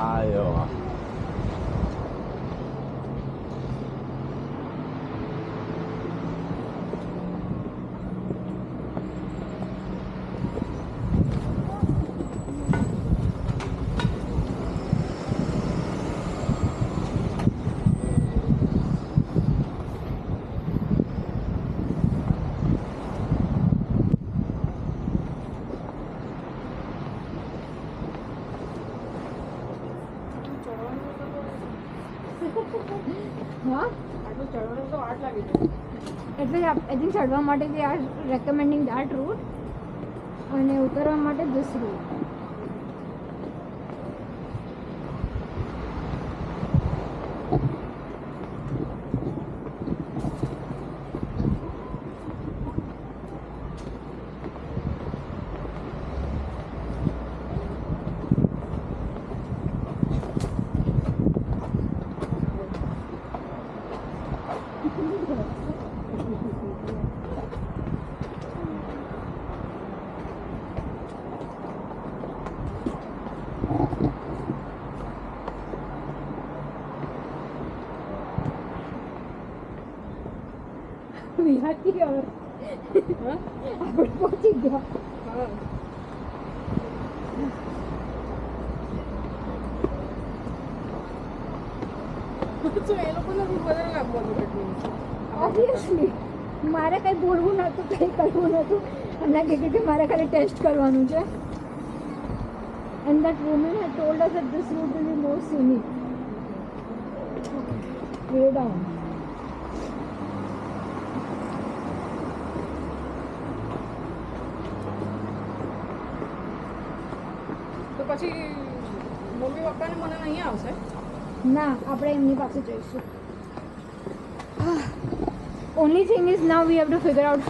આયો હા આટલું ચડવાનું તો વાટ લાગી જાય. એટલે આઈ થિંક ચડવા માટે દે આર રેકમેન્ડિંગ દેટ રૂટ અને ઉતરવા માટે ધીસ રૂટ. વિહાતી હવે આપણે પહોંચી ગયા. હા. તો એ લોકોને બી વધારે આપવાનું એટલું. ઓબ્વિયસલી મારે કંઈ બોલવું નહોતું, કંઈ કરવું નહોતું. એમણે કીધું કે મારે ખાલી ટેસ્ટ કરવાનું છે. And that woman had told us that this route will be more scenic. Way down. તો પછી મમ્મી પપ્પાને મને નહીં આવશે. ના, આપણે એમની પાસે જઈશું. Only thing is now we have to figure out